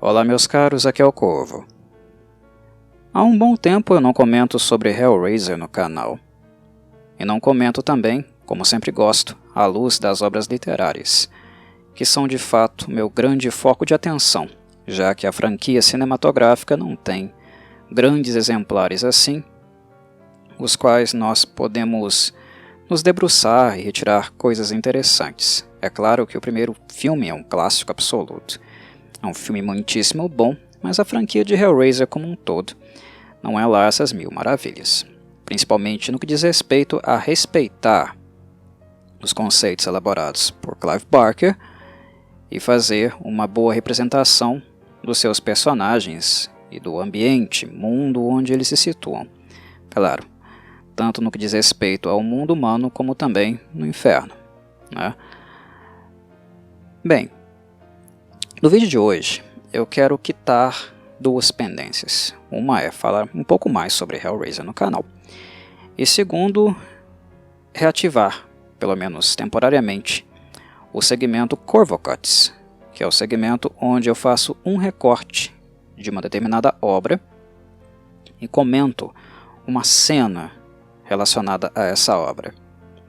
Olá meus caros, aqui é o Corvo. Há um bom tempo eu não comento sobre Hellraiser no canal. E não comento também, como sempre gosto, à luz das obras literárias, que são de fato meu grande foco de atenção, já que a franquia cinematográfica não tem grandes exemplares assim, os quais nós podemos nos debruçar e retirar coisas interessantes. É claro que o primeiro filme é um clássico absoluto. É um filme muitíssimo bom, mas a franquia de Hellraiser como um todo não é lá essas mil maravilhas. Principalmente no que diz respeito a respeitar os conceitos elaborados por Clive Barker e fazer uma boa representação dos seus personagens e do ambiente, mundo onde eles se situam. Claro, tanto no que diz respeito ao mundo humano como também no inferno, né? Bem, no vídeo de hoje eu quero quitar duas pendências. Uma é falar um pouco mais sobre Hellraiser no canal. E segundo, reativar, pelo menos temporariamente, o segmento Corvo Cuts, que é o segmento onde eu faço um recorte de uma determinada obra e comento uma cena relacionada a essa obra.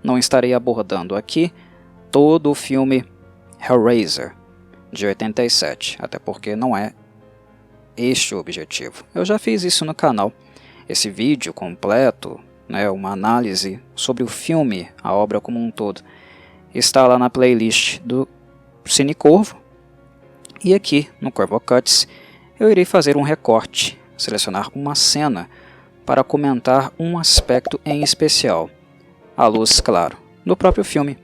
Não estarei abordando aqui todo o filme Hellraiser de 87, até porque não é este o objetivo. Eu já fiz isso no canal, esse vídeo completo, uma análise sobre o filme, a obra como um todo, está lá na playlist do Cine Corvo, e aqui no Corvo Cuts eu irei fazer um recorte, selecionar uma cena para comentar um aspecto em especial, à luz, claro, do próprio filme,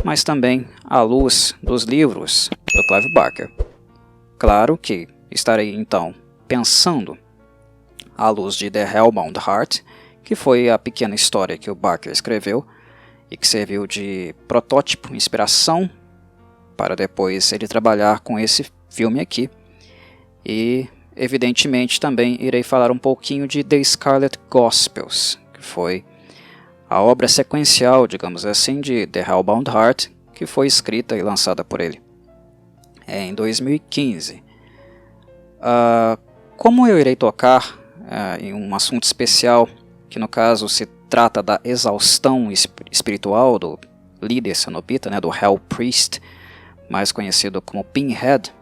mas também à luz dos livros do Clive Barker. Claro que estarei então pensando à luz de The Hellbound Heart, que foi a pequena história que o Barker escreveu e que serviu de protótipo, inspiração, para depois ele trabalhar com esse filme aqui. E evidentemente também irei falar um pouquinho de The Scarlet Gospels, que foi a obra sequencial, digamos assim, de The Hellbound Heart, que foi escrita e lançada por ele em 2015. Como eu irei tocar em um assunto especial, que no caso se trata da exaustão espiritual do líder cenobita, do Hell Priest, mais conhecido como Pinhead,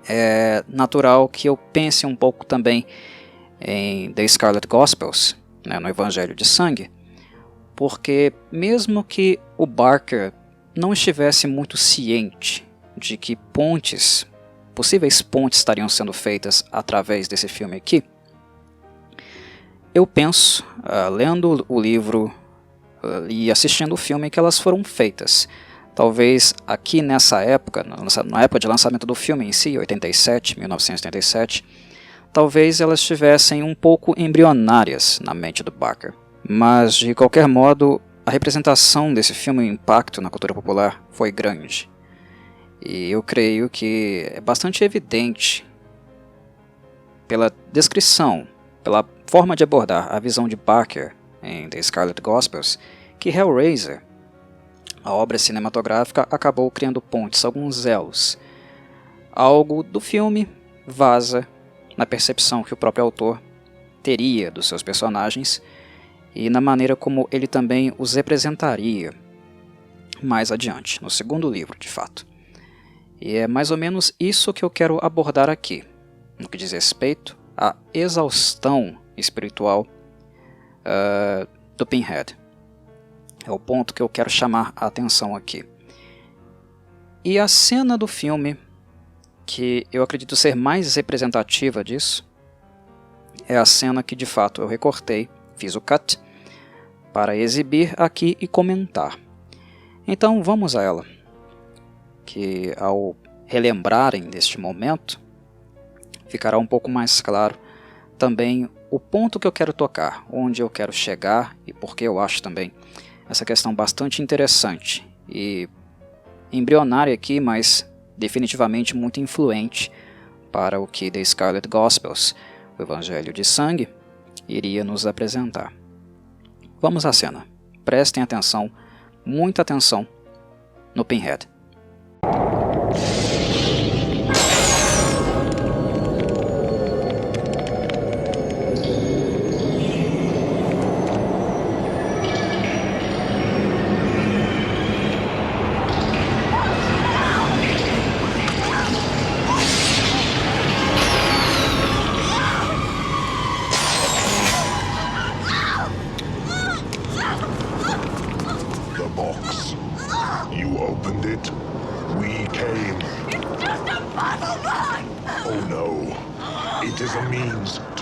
é natural que eu pense um pouco também em The Scarlet Gospels, no Evangelho de Sangue, porque mesmo que o Barker não estivesse muito ciente de que possíveis pontes estariam sendo feitas através desse filme aqui, eu penso, lendo o livro e assistindo o filme, que elas foram feitas. Talvez aqui nessa época, na época de lançamento do filme em si, 1987, talvez elas estivessem um pouco embrionárias na mente do Barker. Mas, de qualquer modo, a representação desse filme e o impacto na cultura popular foi grande. E eu creio que é bastante evidente, pela descrição, pela forma de abordar a visão de Barker em The Scarlet Gospels, que Hellraiser, a obra cinematográfica, acabou criando pontes, alguns elos. Algo do filme vaza na percepção que o próprio autor teria dos seus personagens e na maneira como ele também os representaria mais adiante, no segundo livro, de fato. E é mais ou menos isso que eu quero abordar aqui, no que diz respeito à exaustão espiritual do Pinhead. É o ponto que eu quero chamar a atenção aqui. E a cena do filme, que eu acredito ser mais representativa disso, é a cena que de fato eu recortei, fiz o cut, para exibir aqui e comentar. Então vamos a ela, que ao relembrarem deste momento, ficará um pouco mais claro também o ponto que eu quero tocar, onde eu quero chegar e porque eu acho também essa questão bastante interessante e embrionária aqui, mas definitivamente muito influente para o que The Scarlet Gospels, o Evangelho de Sangue, iria nos apresentar. Vamos à cena. Prestem atenção, muita atenção, no Pinhead.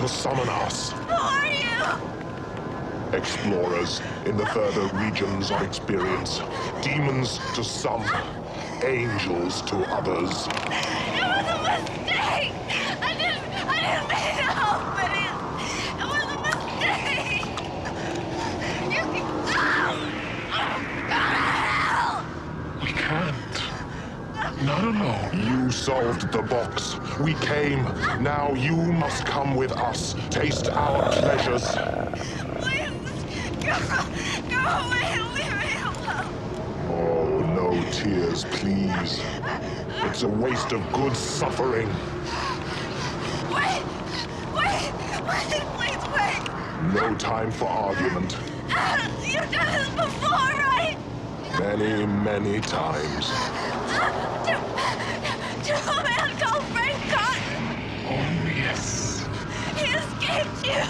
to summon us. Who are you? Explorers in the further regions of experience. Demons to some, angels to others. It was a mistake! I didn't mean to help it was a mistake! You can... Go to hell! We can't. Not alone. You solved the box. We came. Now you must come with us. Taste our pleasures. Please, go away and leave me alone. Oh, no tears, please. It's a waste of good suffering. Wait, please wait. No time for argument. You've done this before, right? Many, many times. To a man called Frank Cotton. Oh, yes. He escaped you.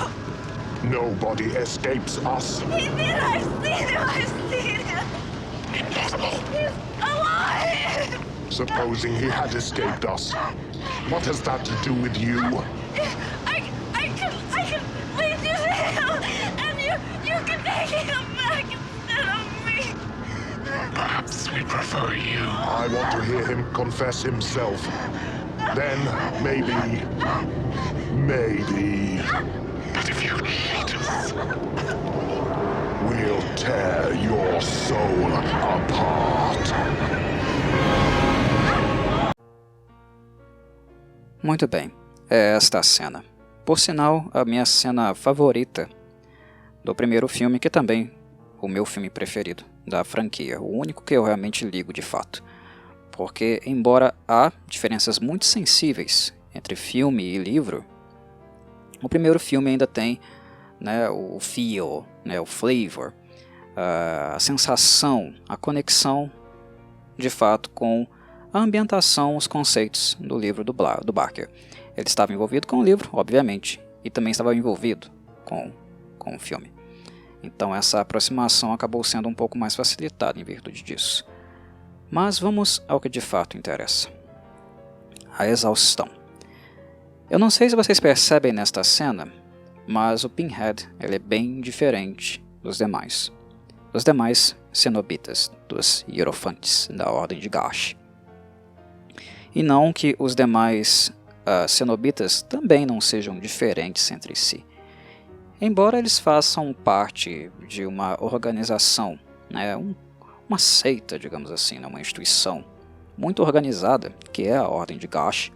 Nobody escapes us. He did. I've seen him. Impossible. He's alive. Supposing he had escaped us. What has that to do with you? I can lead you to him, and you can take him back instead of me. Perhaps we prefer you. I want to hear him confess himself. Then, maybe... But if you cheat us, we'll tear your soul apart. Muito bem, é esta a cena. Por sinal, a minha cena favorita do primeiro filme, que também o meu filme preferido da franquia, o único que eu realmente ligo de fato. Porque, embora há diferenças muito sensíveis entre filme e livro, o primeiro filme ainda tem, né, o feel, né, o flavor, a sensação, a conexão de fato com a ambientação, os conceitos do livro do Barker. Ele estava envolvido com o livro, obviamente, e também estava envolvido com o filme. Então essa aproximação acabou sendo um pouco mais facilitada em virtude disso. Mas vamos ao que de fato interessa. A exaustão. Eu não sei se vocês percebem nesta cena, mas o Pinhead ele é bem diferente dos demais cenobitas, dos hierofantes da Ordem de Gash. E não que os demais cenobitas também não sejam diferentes entre si. Embora eles façam parte de uma organização, né, uma seita, digamos assim, né, uma instituição muito organizada, que é a Ordem de Gash,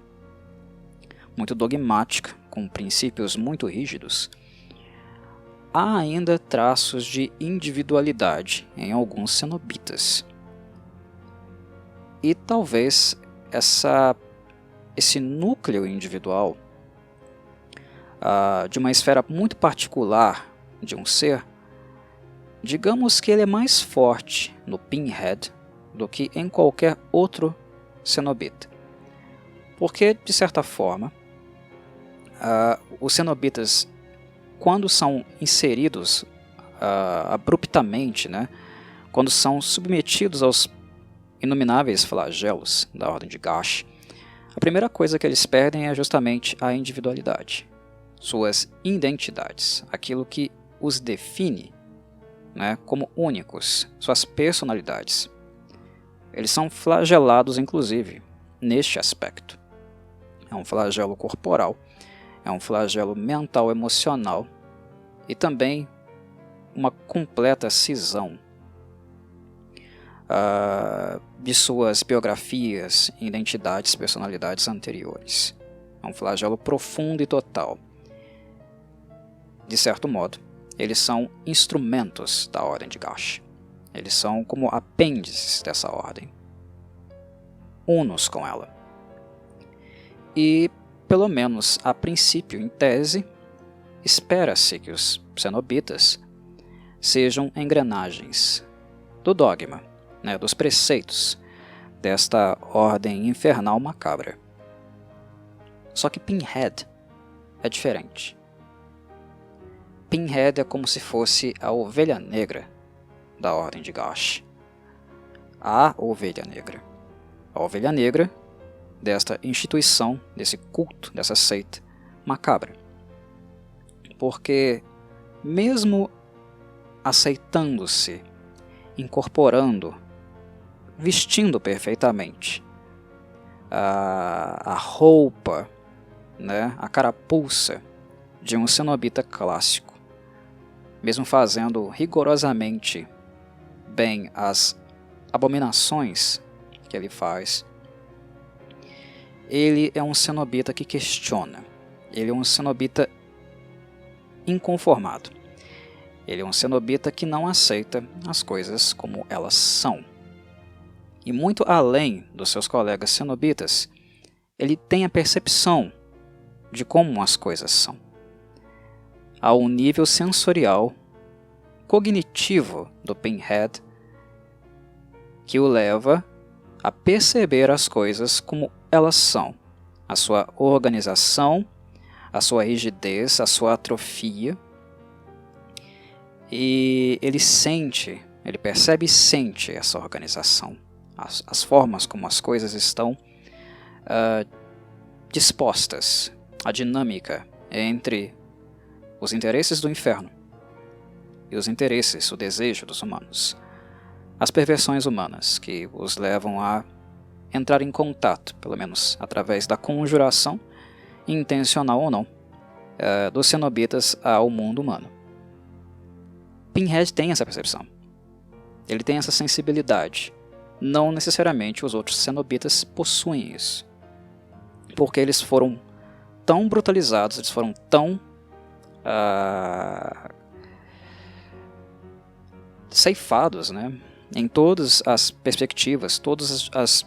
muito dogmática, com princípios muito rígidos, há ainda traços de individualidade em alguns cenobitas. E talvez esse núcleo individual de uma esfera muito particular de um ser, digamos que ele é mais forte no Pinhead do que em qualquer outro cenobita. Porque, de certa forma, os cenobitas, quando são inseridos abruptamente, né, quando são submetidos aos inomináveis flagelos da Ordem de Gash, a primeira coisa que eles perdem é justamente a individualidade, suas identidades, aquilo que os define, né, como únicos, suas personalidades. Eles são flagelados, inclusive, neste aspecto. É um flagelo corporal, é um flagelo mental, emocional e também uma completa cisão de suas biografias, identidades, personalidades anteriores. É um flagelo profundo e total. De certo modo, eles são instrumentos da Ordem de Gash. Eles são como apêndices dessa ordem, unos com ela. E, pelo menos a princípio, em tese, espera-se que os cenobitas sejam engrenagens do dogma, né, dos preceitos desta ordem infernal macabra. Só que Pinhead é diferente. Pinhead é como se fosse a ovelha negra da Ordem de Gash. A ovelha negra. A ovelha negra desta instituição, desse culto, dessa seita macabra. porque mesmo aceitando-se, incorporando, vestindo perfeitamente a roupa, né, a carapuça de um cenobita clássico, mesmo fazendo rigorosamente bem as abominações que ele faz, ele é um cenobita que questiona, ele é um cenobita inconformado, ele é um cenobita que não aceita as coisas como elas são. E muito além dos seus colegas cenobitas, ele tem a percepção de como as coisas são, a um nível sensorial, cognitivo do Pinhead, que o leva a perceber as coisas como elas são, a sua organização, a sua rigidez, a sua atrofia, e ele percebe e sente essa organização, as formas como as coisas estão dispostas, a dinâmica entre os interesses do inferno e os interesses, o desejo dos humanos, as perversões humanas que os levam a entrar em contato, pelo menos através da conjuração, intencional ou não, dos cenobitas ao mundo humano. Pinhead tem essa percepção, ele tem essa sensibilidade. Não necessariamente os outros cenobitas possuem isso, porque eles foram tão brutalizados, eles foram tão ceifados, né, em todas as perspectivas, todas as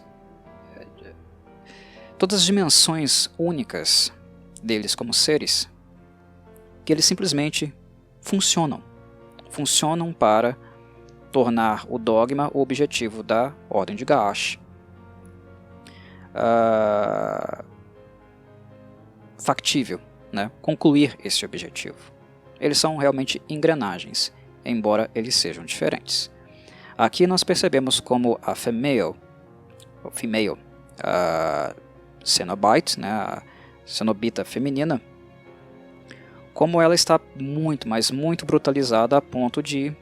dimensões únicas deles como seres, que eles simplesmente funcionam para tornar o dogma o objetivo da Ordem de Gaash factível, né? Concluir esse objetivo. Eles são realmente engrenagens, embora eles sejam diferentes. Aqui nós percebemos como a female Cenobite, né? A cenobita feminina, como ela está muito, mas muito brutalizada a ponto de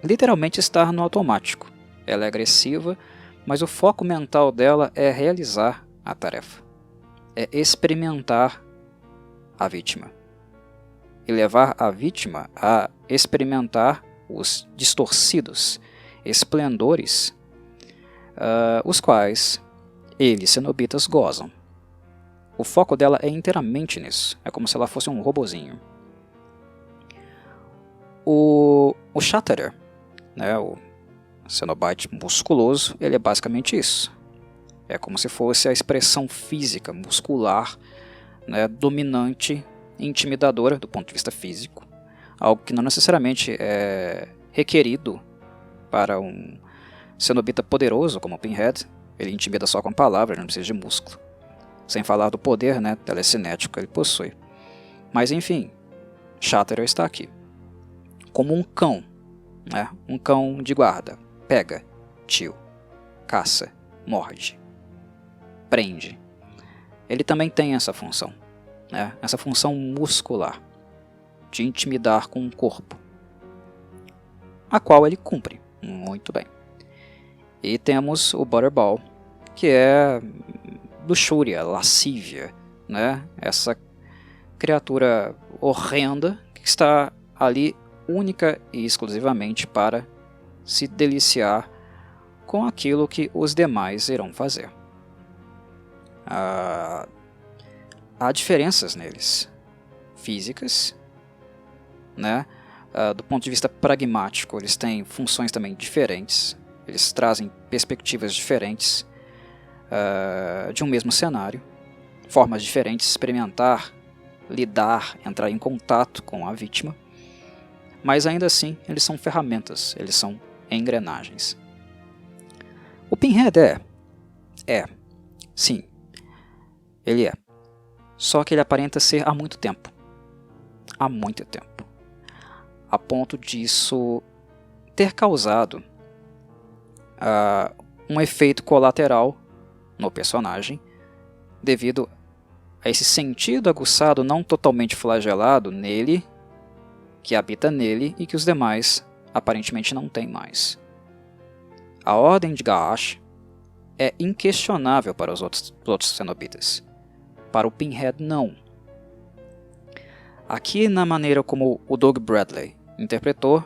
literalmente estar no automático. Ela é agressiva, mas o foco mental dela é realizar a tarefa. É experimentar a vítima. E levar a vítima a experimentar os distorcidos esplendores os quais eles, cenobitas, gozam. O foco dela é inteiramente nisso. É como se ela fosse um robozinho. O Shatterer, né, o Cenobite musculoso, ele é basicamente isso. É como se fosse a expressão física, muscular, né, dominante, intimidadora do ponto de vista físico. Algo que não necessariamente é requerido para um cenobita poderoso como o Pinhead. Ele intimida só com palavras, não precisa de músculo. Sem falar do poder, né, telecinético que ele possui. Mas enfim, Shatterer está aqui. Como um cão, né, um cão de guarda. Pega, tio, caça, morde, prende. Ele também tem essa função, né, essa função muscular, de intimidar com o corpo, a qual ele cumpre muito bem. E temos o Butterball, que é luxúria, lascívia, né? Essa criatura horrenda que está ali única e exclusivamente para se deliciar com aquilo que os demais irão fazer. Há diferenças neles, físicas, né? Do ponto de vista pragmático, eles têm funções também diferentes, eles trazem perspectivas diferentes de um mesmo cenário, formas diferentes de experimentar, lidar, entrar em contato com a vítima, mas ainda assim eles são ferramentas, eles são engrenagens. O Pinhead sim, ele é, só que ele aparenta ser há muito tempo, a ponto disso ter causado um efeito colateral no personagem, devido esse sentido aguçado não totalmente flagelado nele, que habita nele e que os demais aparentemente não têm mais. A Ordem de Gaash é inquestionável para os outros cenobitas. Para o Pinhead, não. Aqui, na maneira como o Doug Bradley interpretou,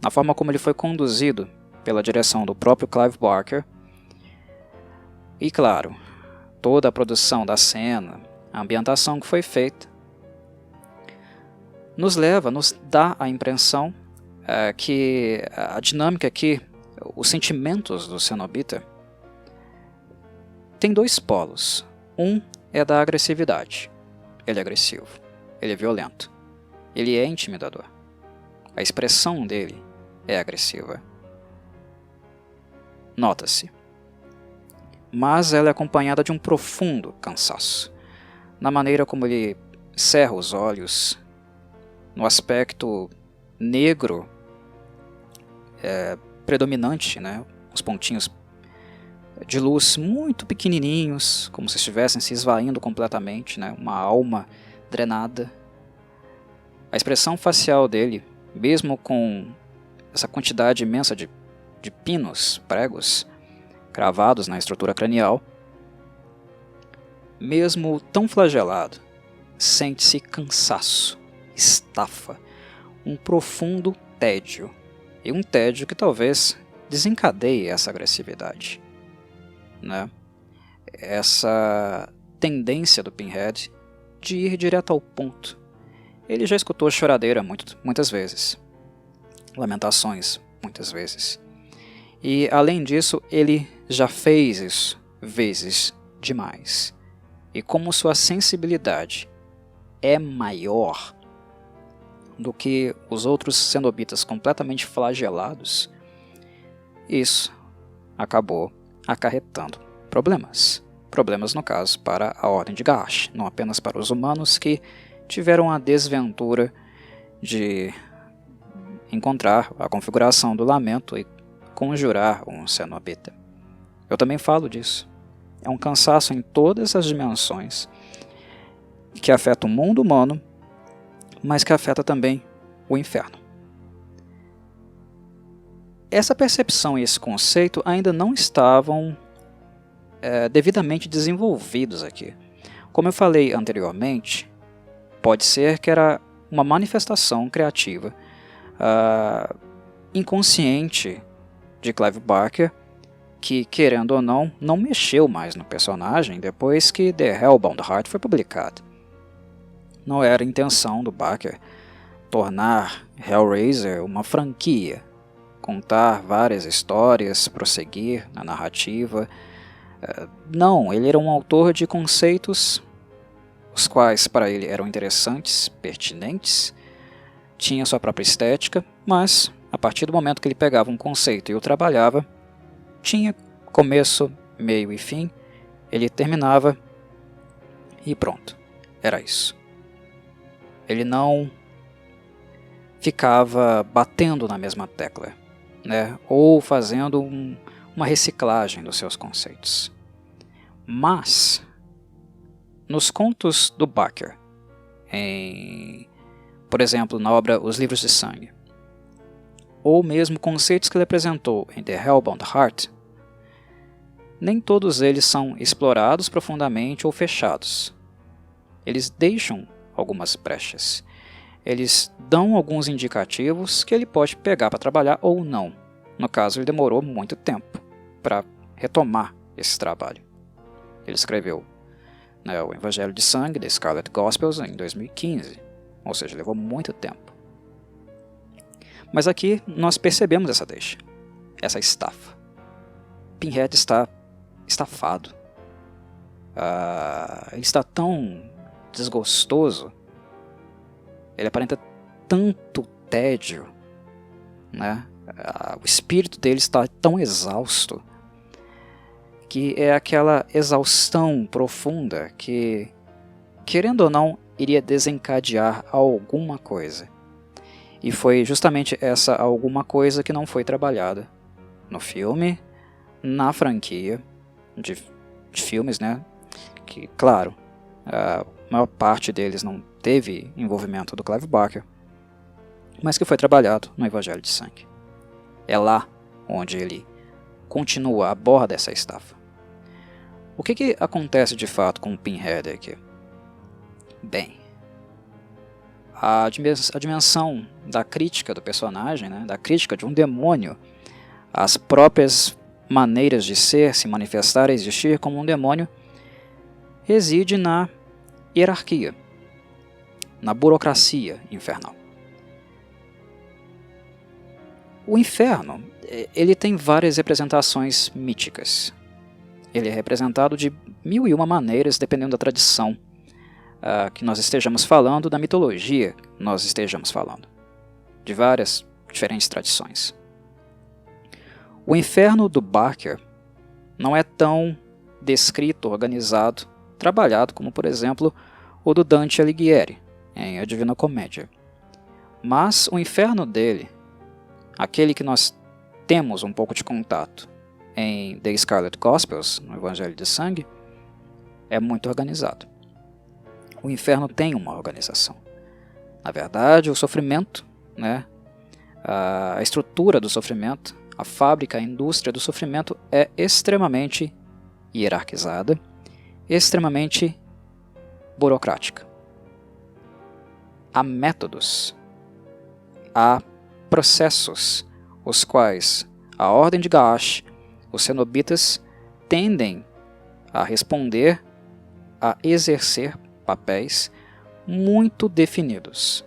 na forma como ele foi conduzido pela direção do próprio Clive Barker, e claro, toda a produção da cena, a ambientação que foi feita, nos dá a impressão que a dinâmica aqui, os sentimentos do cenobita, tem dois polos. Um é da agressividade. Ele é agressivo, ele é violento, ele é intimidador. A expressão dele é agressiva. Nota-se. Mas ela é acompanhada de um profundo cansaço, na maneira como ele cerra os olhos, no aspecto negro predominante, né? Os pontinhos de luz muito pequenininhos, como se estivessem se esvaindo completamente, né? Uma alma drenada. A expressão facial dele, mesmo com essa quantidade imensa de pinos, pregos, cravados na estrutura cranial, mesmo tão flagelado, sente-se cansaço, estafa, um profundo tédio, e um tédio que talvez desencadeie essa agressividade, né? Essa tendência do Pinhead de ir direto ao ponto. Ele já escutou choradeira muitas vezes, lamentações muitas vezes, e além disso ele já fez isso vezes demais. E como sua sensibilidade é maior do que os outros cenobitas completamente flagelados, isso acabou acarretando problemas. Problemas, no caso, para a Ordem de Gaash, não apenas para os humanos que tiveram a desventura de encontrar a configuração do lamento e conjurar um cenobita. Eu também falo disso. É um cansaço em todas as dimensões que afeta o mundo humano, mas que afeta também o inferno. Essa percepção e esse conceito ainda não estavam devidamente desenvolvidos aqui. Como eu falei anteriormente, pode ser que era uma manifestação criativa inconsciente de Clive Barker, que, querendo ou não mexeu mais no personagem depois que The Hellbound Heart foi publicado. Não era a intenção do Barker tornar Hellraiser uma franquia, contar várias histórias, prosseguir na narrativa. Não, ele era um autor de conceitos, os quais para ele eram interessantes, pertinentes, tinha sua própria estética, mas a partir do momento que ele pegava um conceito e o trabalhava, tinha começo, meio e fim, ele terminava e pronto, era isso. Ele não ficava batendo na mesma tecla, né, ou fazendo uma reciclagem dos seus conceitos. Mas, nos contos do Barker, por exemplo, na obra Os Livros de Sangue, ou mesmo conceitos que ele apresentou em The Hellbound Heart, nem todos eles são explorados profundamente ou fechados. Eles deixam algumas brechas. Eles dão alguns indicativos que ele pode pegar para trabalhar ou não. No caso, ele demorou muito tempo para retomar esse trabalho. Ele escreveu o Evangelho de Sangue, The Scarlet Gospels, em 2015, ou seja, levou muito tempo. Mas aqui nós percebemos essa deixa, essa estafa. Pinhead está estafado. Ele está tão desgostoso, ele aparenta tanto tédio, né? O espírito dele está tão exausto, que é aquela exaustão profunda que, querendo ou não, iria desencadear alguma coisa. E foi justamente essa alguma coisa que não foi trabalhada no filme, na franquia de filmes, né? Que, claro, a maior parte deles não teve envolvimento do Clive Barker, mas que foi trabalhado no Evangelho de Sangue. É lá onde ele continua a bordo dessa estafa. O que acontece de fato com o Pinhead aqui? Bem, a dimensão da crítica do personagem, né, da crítica de um demônio, as próprias maneiras de ser, se manifestar, existir como um demônio, reside na hierarquia, na burocracia infernal. O inferno, ele tem várias representações míticas. Ele é representado de 1001 maneiras, dependendo da tradição que nós estejamos falando, da mitologia que nós estejamos falando, de várias diferentes tradições. O inferno do Barker não é tão descrito, organizado, trabalhado como, por exemplo, o do Dante Alighieri, em A Divina Comédia. Mas o inferno dele, aquele que nós temos um pouco de contato em The Scarlet Gospels, no Evangelho de Sangue, é muito organizado. O inferno tem uma organização. Na verdade, o sofrimento, né, a estrutura do sofrimento, a fábrica, a indústria do sofrimento é extremamente hierarquizada, extremamente burocrática. Há métodos, há processos, os quais a Ordem de Gaash, os cenobitas, tendem a responder, a exercer papéis muito definidos.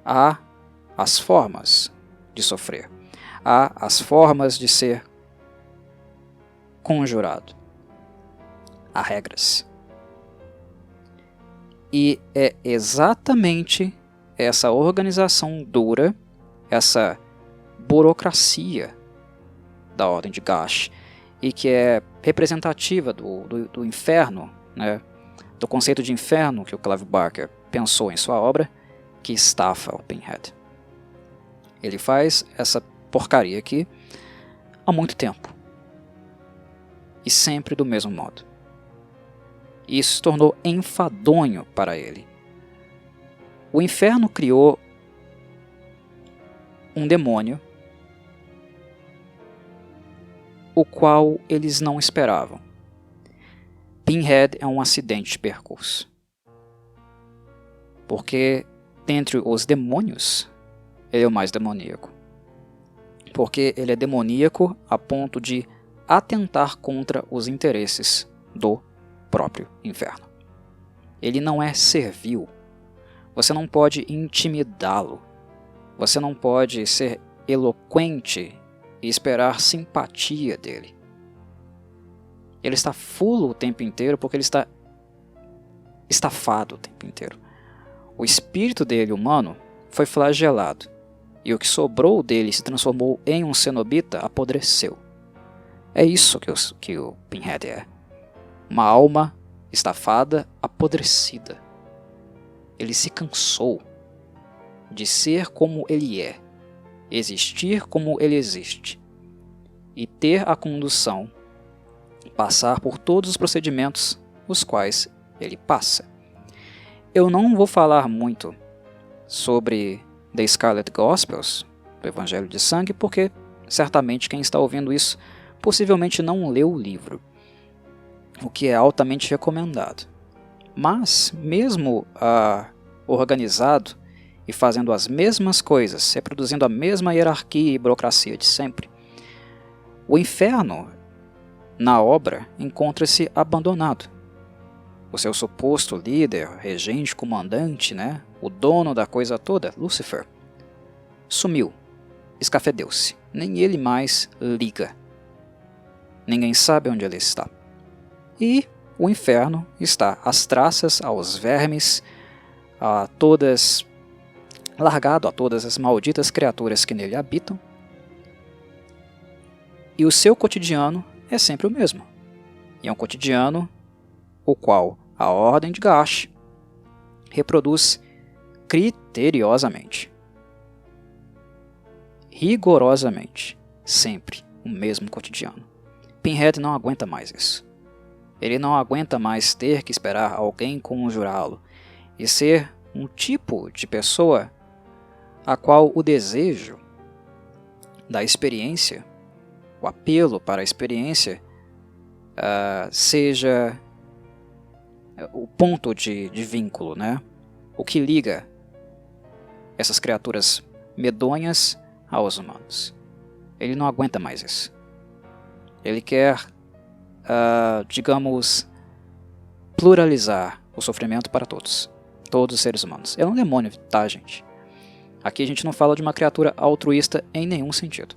Há as formas de sofrer, há as formas de ser conjurado, há regras. E é exatamente essa organização dura, essa burocracia da Ordem de Gaash, e que é representativa do inferno, né, do conceito de inferno que o Clive Barker pensou em sua obra, que estafa o Pinhead. Ele faz essa porcaria aqui há muito tempo, e sempre do mesmo modo. Isso se tornou enfadonho para ele. O inferno criou um demônio, o qual eles não esperavam. Pinhead é um acidente de percurso. Porque, dentre os demônios, ele é o mais demoníaco. Porque ele é demoníaco a ponto de atentar contra os interesses do próprio inferno. Ele não é servil. Você não pode intimidá-lo. Você não pode ser eloquente e esperar simpatia dele. Ele está fulo o tempo inteiro porque ele está estafado o tempo inteiro. O espírito dele, humano, foi flagelado, e o que sobrou dele se transformou em um cenobita, apodreceu. É isso que o Pinhead é. Uma alma estafada, apodrecida. Ele se cansou de ser como ele é, existir como ele existe, e ter a condução, passar por todos os procedimentos os quais ele passa. Eu não vou falar muito sobre The Scarlet Gospels, do Evangelho de Sangue, porque certamente quem está ouvindo isso possivelmente não leu o livro, o que é altamente recomendado. Mas, mesmo organizado e fazendo as mesmas coisas, reproduzindo a mesma hierarquia e burocracia de sempre, o inferno, na obra, encontra-se abandonado. O seu suposto líder, regente, comandante, né, o dono da coisa toda, Lúcifer, sumiu, escafedeu-se. Nem ele mais liga. Ninguém sabe onde ele está. E o inferno está às traças, aos vermes, largado a todas as malditas criaturas que nele habitam. E o seu cotidiano é sempre o mesmo. E é um cotidiano o qual a Ordem de Gaash reproduz criteriosamente, rigorosamente, sempre o mesmo cotidiano. Pinhead não aguenta mais isso. Ele não aguenta mais ter que esperar alguém conjurá-lo e ser um tipo de pessoa a qual o desejo da experiência, o apelo para a experiência, seja o ponto de vínculo, né? O que liga essas criaturas medonhas aos humanos. Ele não aguenta mais isso. Ele quer, digamos, pluralizar o sofrimento para todos os seres humanos. Ele é um demônio, tá, gente? Aqui a gente não fala de uma criatura altruísta em nenhum sentido.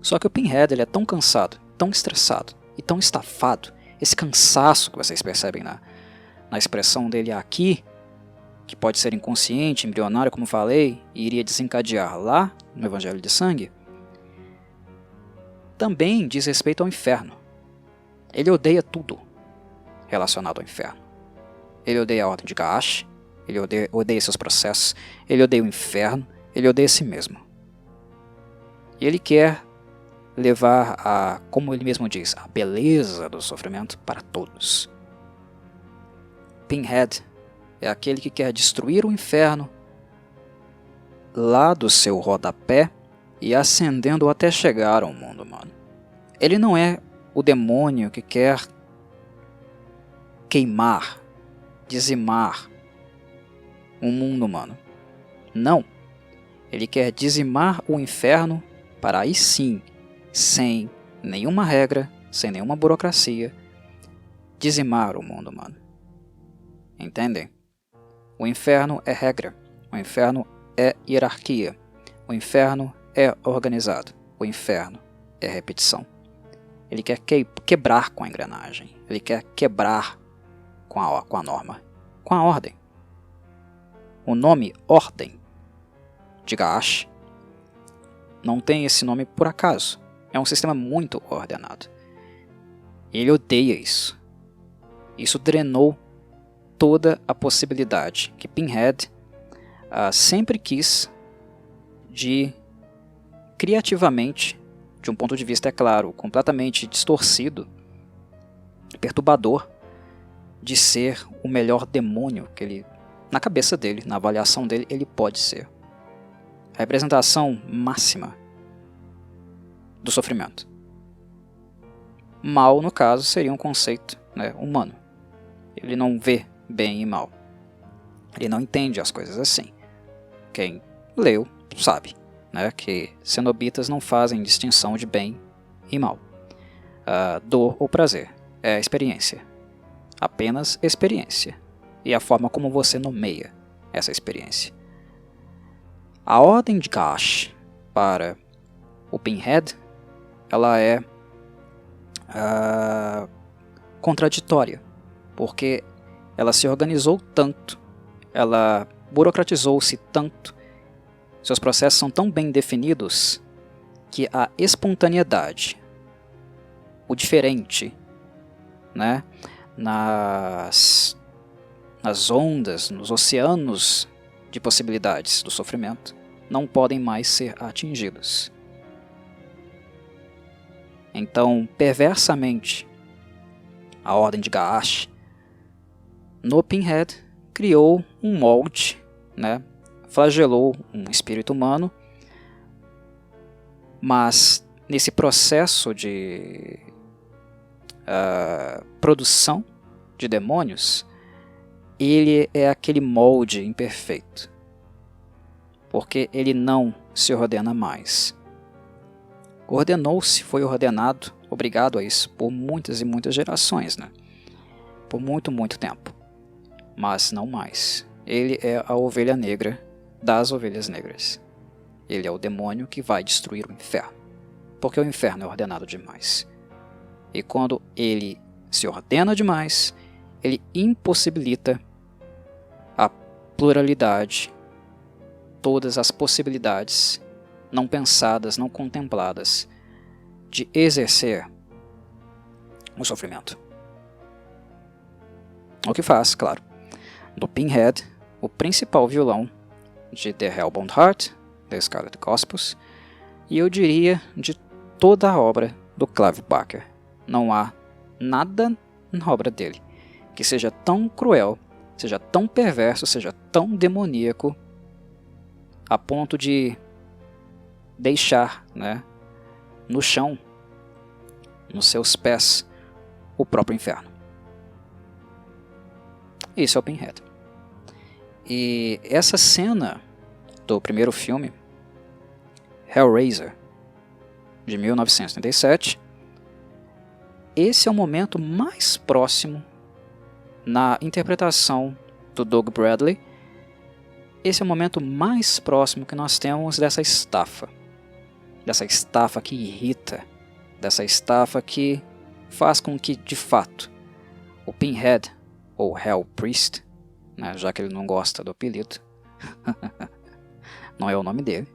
Só que o Pinhead ele é tão cansado, tão estressado e tão estafado, esse cansaço que vocês percebem na expressão dele aqui, que pode ser inconsciente, embrionário, como falei, e iria desencadear lá no Evangelho de Sangue, também diz respeito ao inferno. Ele odeia tudo relacionado ao inferno. Ele odeia a Ordem de Gaash, ele odeia seus processos, ele odeia o inferno, ele odeia a si mesmo. E ele quer levar a, como ele mesmo diz, a beleza do sofrimento para todos. Pinhead é aquele que quer destruir o inferno lá do seu rodapé e ascendendo até chegar ao mundo humano. Ele não é o demônio que quer queimar, dizimar o mundo humano. Não. Ele quer dizimar o inferno para aí sim, sem nenhuma regra, sem nenhuma burocracia, dizimar o mundo humano. Entendem? O inferno é regra, o inferno é hierarquia, o inferno é organizado, o inferno é repetição. Ele quer quebrar com a engrenagem, ele quer quebrar com a norma, com a ordem. O nome Ordem de Gaash não tem esse nome por acaso. É um sistema muito ordenado. Ele odeia isso. Isso drenou toda a possibilidade que Pinhead sempre quis de, criativamente, de um ponto de vista, é claro, completamente distorcido, perturbador, de ser o melhor demônio que ele, na cabeça dele, na avaliação dele, ele pode ser. A representação máxima do sofrimento. Mal, no caso, seria um conceito, né, humano. Ele não vê bem e mal. Ele não entende as coisas assim. Quem leu sabe, né, que cenobitas não fazem distinção de bem e mal. Dor ou prazer é experiência. Apenas experiência. E a forma como você nomeia essa experiência. A Ordem de Gaash para o Pinhead, ela é contraditória, porque ela se organizou tanto, ela burocratizou-se tanto, seus processos são tão bem definidos, que a espontaneidade, o diferente, né, nas ondas, nos oceanos de possibilidades do sofrimento, não podem mais ser atingidos. Então, perversamente, a Ordem de Gaash, no Pinhead, criou um molde, né? Flagelou um espírito humano, mas nesse processo de produção de demônios, ele é aquele molde imperfeito, porque ele não se ordena mais. Ordenou-se, foi ordenado, obrigado a isso, por muitas e muitas gerações, né? Por muito, muito tempo. Mas não mais. Ele é a ovelha negra das ovelhas negras. Ele é o demônio que vai destruir o inferno, porque o inferno é ordenado demais. E quando ele se ordena demais, ele impossibilita a pluralidade, todas as possibilidades não pensadas, não contempladas, de exercer o sofrimento. O que faz, claro, do Pinhead o principal vilão de The Hellbound Heart, The Scarlet Gospels, e eu diria de toda a obra do Clive Barker. Não há nada na obra dele que seja tão cruel, seja tão perverso, seja tão demoníaco, a ponto de deixar, né, no chão, nos seus pés, o próprio inferno. Isso é o Pinhead. E essa cena do primeiro filme, Hellraiser, de 1937, esse é o momento mais próximo na interpretação do Doug Bradley. Esse é o momento mais próximo que nós temos dessa estafa que irrita, dessa estafa que faz com que, de fato, o Pinhead, ou Hell Priest, né, já que ele não gosta do apelido, não é o nome dele,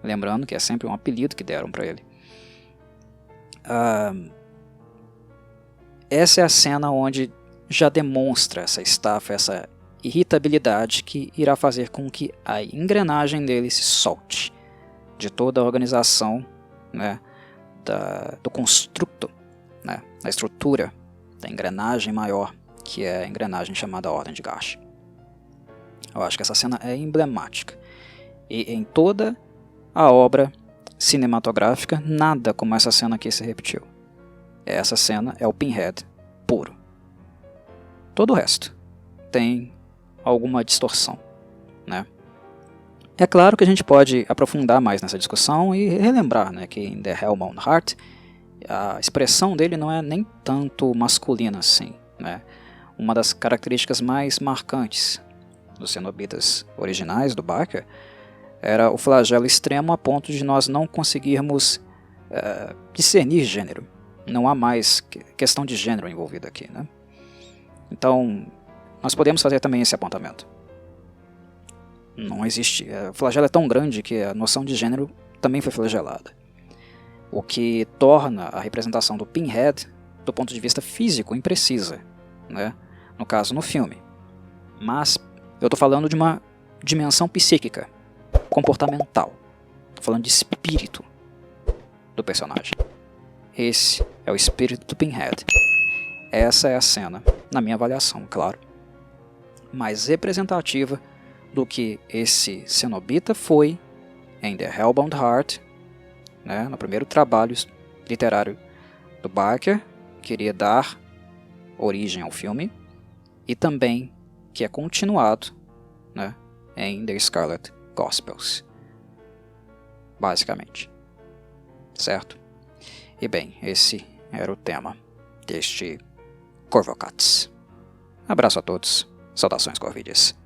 lembrando que é sempre um apelido que deram para ele. Essa é a cena onde já demonstra essa estafa, essa irritabilidade que irá fazer com que a engrenagem dele se solte de toda a organização, né, do construto, né, da estrutura da engrenagem maior, que é a engrenagem chamada Ordem de Gash. Eu acho que essa cena é emblemática. E em toda a obra cinematográfica, nada como essa cena aqui se repetiu. Essa cena é o Pinhead puro. Todo o resto tem alguma distorção, né? É claro que a gente pode aprofundar mais nessa discussão e relembrar, né, que em The Hellbound Heart a expressão dele não é nem tanto masculina assim, né? Uma das características mais marcantes dos cenobitas originais do Barker era o flagelo extremo a ponto de nós não conseguirmos discernir gênero. Não há mais questão de gênero envolvida aqui, né? Então, nós podemos fazer também esse apontamento. Não existe. O flagelo é tão grande que a noção de gênero também foi flagelada. O que torna a representação do Pinhead, do ponto de vista físico, imprecisa, né? No caso, no filme. Mas eu estou falando de uma dimensão psíquica, comportamental. Estou falando de espírito do personagem. Esse é o espírito do Pinhead. Essa é a cena, na minha avaliação, claro, mais representativa do que esse cenobita foi em The Hellbound Heart, né, no primeiro trabalho literário do Barker, que iria dar origem ao filme, e também que é continuado, né, em The Scarlet Gospels, basicamente. Certo? E bem, esse era o tema deste Corvocats. Abraço a todos, saudações corvídeas.